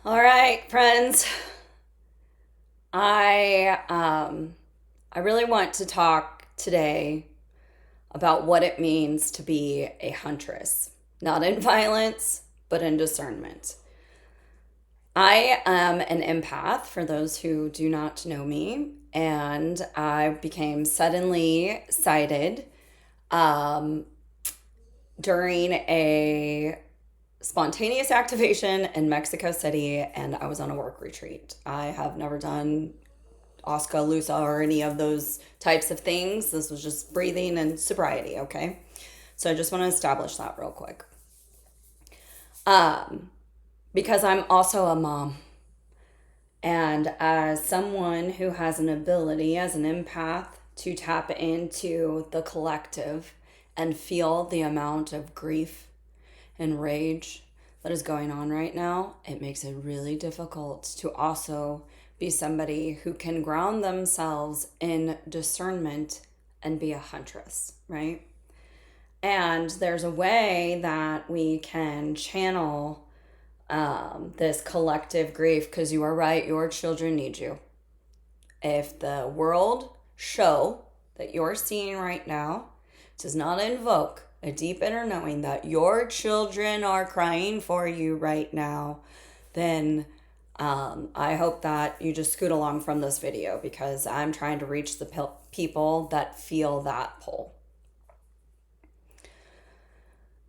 All right, friends. I I really want to talk today about what it means to be a huntress, not in violence, but in discernment. I am an empath for those who do not know me, and I became suddenly sighted um, during a spontaneous activation in Mexico City, and I was on a work retreat. I have never done Oscar Lusa or any of those types of things. This was just breathing and sobriety, okay? So I just want to establish that real quick. Um, because I'm also a mom. And as someone who has an ability as an empath to tap into the collective and feel the amount of grief and rage that is going on right now, it makes it really difficult to also be somebody who can ground themselves in discernment and be a huntress, right? And there's a way that we can channel this collective grief because you are right, your children need you. If the world show that you're seeing right now does not invoke a deep inner knowing that your children are crying for you right now, then I hope that you just scoot along from this video because I'm trying to reach the people that feel that pull.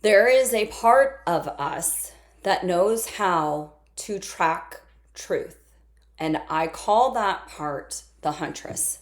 There is a part of us that knows how to track truth, and I call that part the huntress.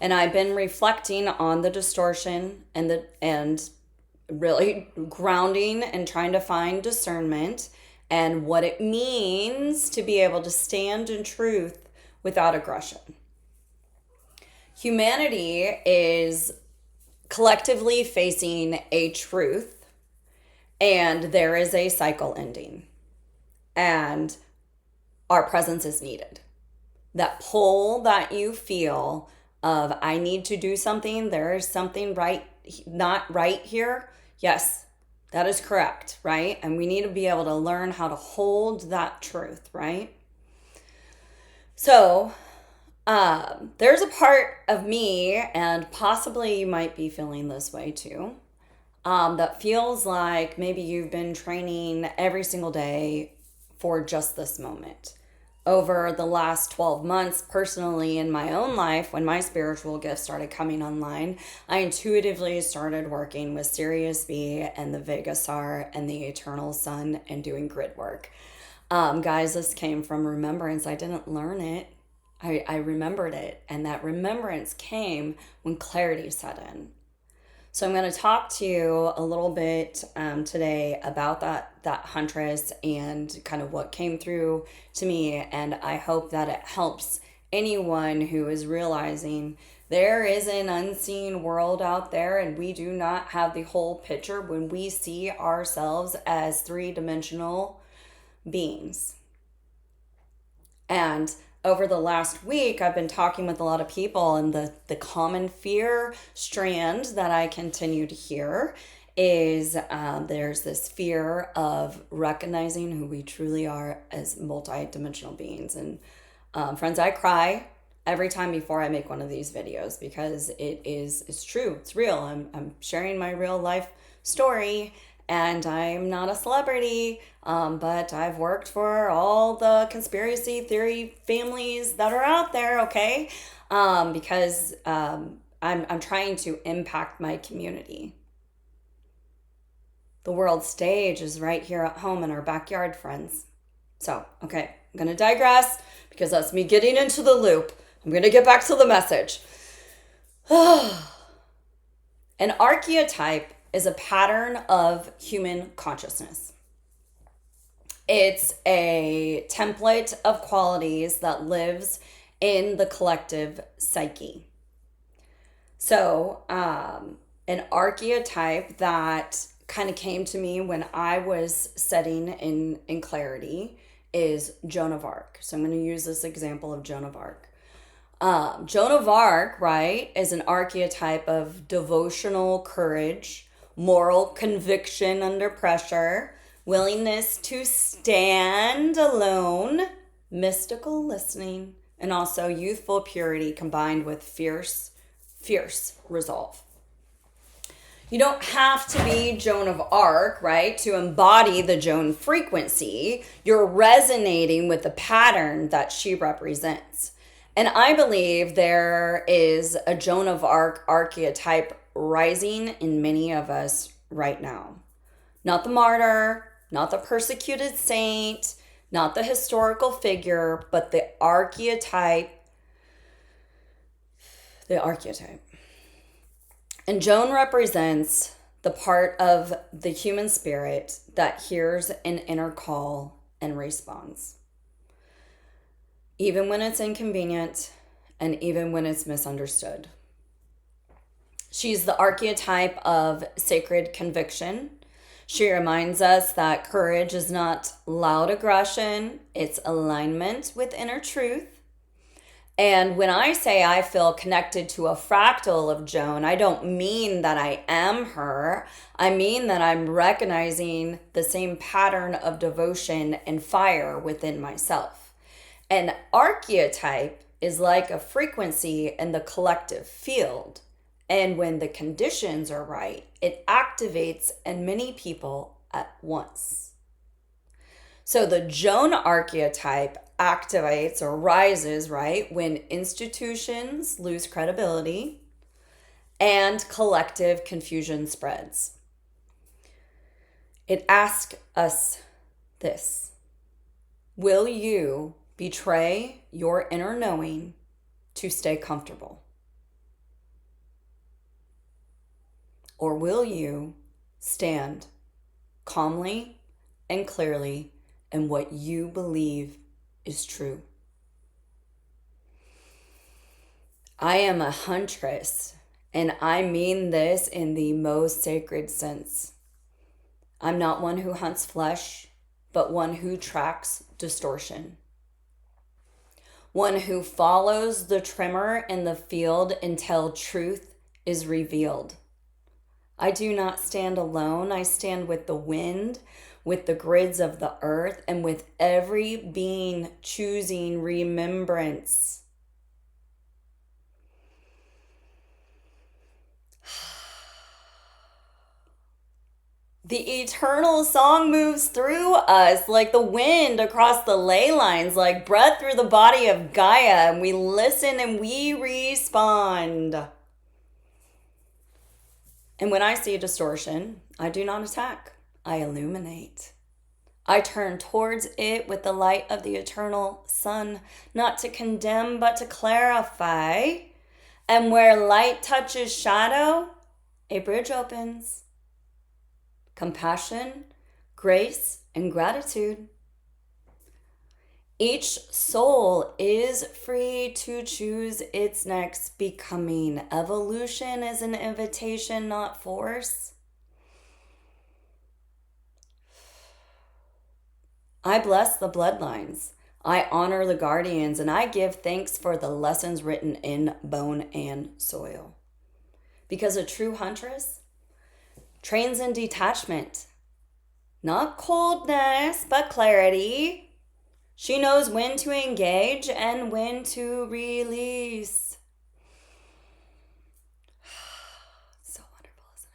And I've been reflecting on the distortion and really grounding and trying to find discernment and what it means to be able to stand in truth without aggression. Humanity is collectively facing a truth, and there is a cycle ending, and our presence is needed. That pull that you feel of I need to do something, there is something not right here. Yes, that is correct, right? And we need to be able to learn how to hold that truth, right? So there's a part of me, and possibly you might be feeling this way too, that feels like maybe you've been training every single day for just this moment. Over the last 12 months, personally, in my own life, when my spiritual gifts started coming online, I intuitively started working with Sirius B and the Vegasar and the Eternal Sun and doing grid work. Guys, this came from remembrance. I didn't learn it. I remembered it. And that remembrance came when clarity set in. So I'm going to talk to you a little bit today about that huntress and kind of what came through to me. And I hope that it helps anyone who is realizing there is an unseen world out there and we do not have the whole picture when we see ourselves as three-dimensional beings. And over the last week, I've been talking with a lot of people, and the common fear strand that I continue to hear is there's this fear of recognizing who we truly are as multi-dimensional beings. And friends, I cry every time before I make one of these videos because it's true, it's real. I'm sharing my real life story. And I'm not a celebrity, but I've worked for all the conspiracy theory families that are out there, okay? Because I'm trying to impact my community. The world stage is right here at home in our backyard, friends. So, okay, I'm going to digress because that's me getting into the loop. I'm going to get back to the message. An archetype is a pattern of human consciousness. It's a template of qualities that lives in the collective psyche. So, an archetype that kind of came to me when I was setting in clarity is Joan of Arc. So I'm going to use this example of Joan of Arc. Joan of Arc, right, is an archetype of devotional courage, moral conviction under pressure, willingness to stand alone, mystical listening, and also youthful purity combined with fierce resolve. You don't have to be Joan of Arc, right, to embody the Joan frequency. You're resonating with the pattern that she represents. And I believe there is a Joan of Arc archetype rising in many of us right now. Not the martyr, not the persecuted saint, not the historical figure, but the archetype. The archetype. And Joan represents the part of the human spirit that hears an inner call and responds. Even when it's inconvenient and even when it's misunderstood. She's the archetype of sacred conviction. She reminds us that courage is not loud aggression, it's alignment with inner truth. And when I say I feel connected to a fractal of Joan, I don't mean that I am her. I mean that I'm recognizing the same pattern of devotion and fire within myself. An archetype is like a frequency in the collective field. And when the conditions are right, it activates in many people at once. So the Joan archetype activates or rises, right, when institutions lose credibility and collective confusion spreads. It asks us this: will you betray your inner knowing to stay comfortable? Or will you stand calmly and clearly in what you believe is true? I am a huntress, and I mean this in the most sacred sense. I'm not one who hunts flesh, but one who tracks distortion. One who follows the tremor in the field until truth is revealed. I do not stand alone. I stand with the wind, with the grids of the earth, and with every being choosing remembrance. The eternal song moves through us like the wind across the ley lines, like breath through the body of Gaia, and we listen and we respond. And when I see distortion, I do not attack. I illuminate. I turn towards it with the light of the eternal sun, not to condemn, but to clarify. And where light touches shadow, a bridge opens. Compassion, grace, and gratitude. Each soul is free to choose its next becoming. Evolution is an invitation, not force. I bless the bloodlines. I honor the guardians, and I give thanks for the lessons written in bone and soil. Because a true huntress trains in detachment, not coldness, but clarity. She knows when to engage and when to release. So wonderful, isn't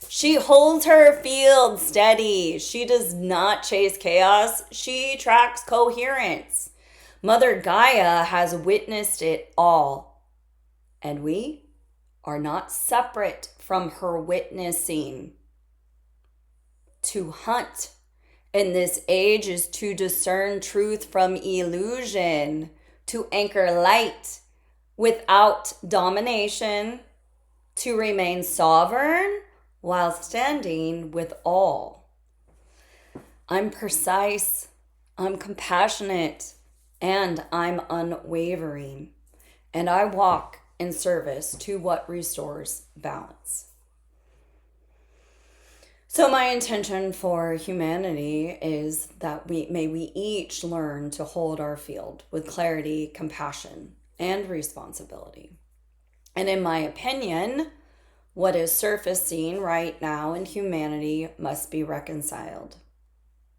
it? She holds her field steady. She does not chase chaos. She tracks coherence. Mother Gaia has witnessed it all. And we are not separate from her witnessing. To hunt in this age is to discern truth from illusion, to anchor light without domination, to remain sovereign while standing with all. I'm precise, I'm compassionate, and I'm unwavering, and I walk in service to what restores balance. So my intention for humanity is that we each learn to hold our field with clarity, compassion, and responsibility. And in my opinion, What is surfacing right now in humanity must be reconciled.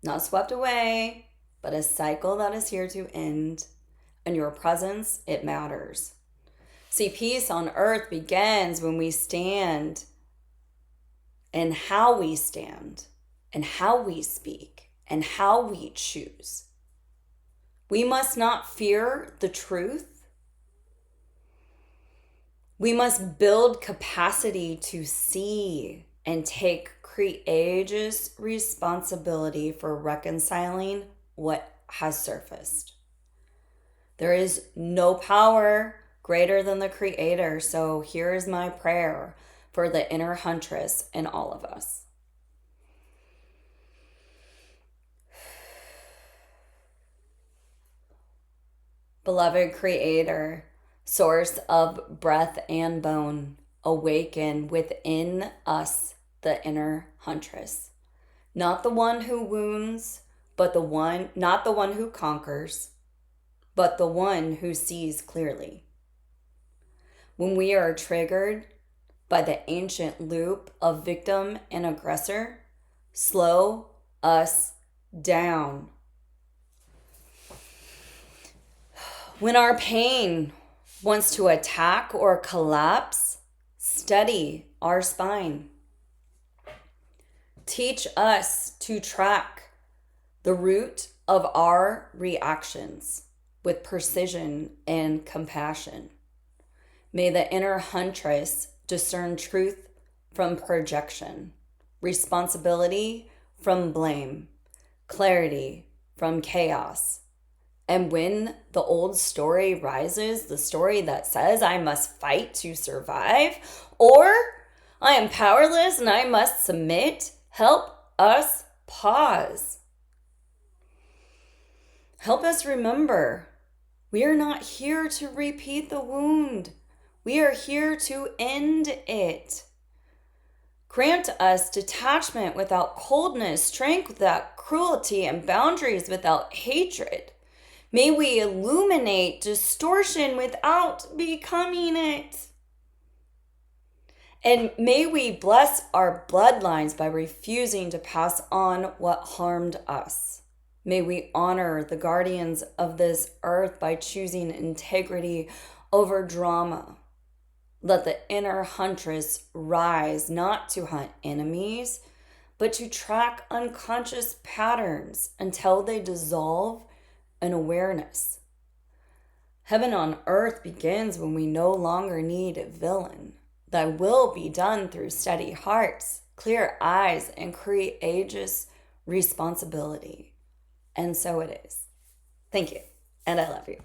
Not swept away, but a cycle that is here to end. And your presence, it matters. See, peace on earth begins when we stand, and how we stand, and how we speak, and how we choose. We must not fear the truth. We must build capacity to see and take courageous responsibility for reconciling what has surfaced. There is no power greater than the Creator. So here is my prayer for the inner huntress in all of us. Beloved Creator, source of breath and bone, awaken within us the inner huntress. Not the one who wounds, not the one who conquers, but the one who sees clearly. When we are triggered by the ancient loop of victim and aggressor, slow us down. When our pain wants to attack or collapse, steady our spine. Teach us to track the root of our reactions with precision and compassion. May the inner huntress discern truth from projection, responsibility from blame, clarity from chaos. And when the old story rises, the story that says I must fight to survive, or I am powerless and I must submit, help us pause. Help us remember, we are not here to repeat the wound. We are here to end it. Grant us detachment without coldness, strength without cruelty, and boundaries without hatred. May we illuminate distortion without becoming it. And may we bless our bloodlines by refusing to pass on what harmed us. May we honor the guardians of this earth by choosing integrity over drama. Let the inner huntress rise not to hunt enemies, but to track unconscious patterns until they dissolve in awareness. Heaven on earth begins when we no longer need a villain. Thy will be done through steady hearts, clear eyes, and courageous responsibility. And so it is. Thank you, and I love you.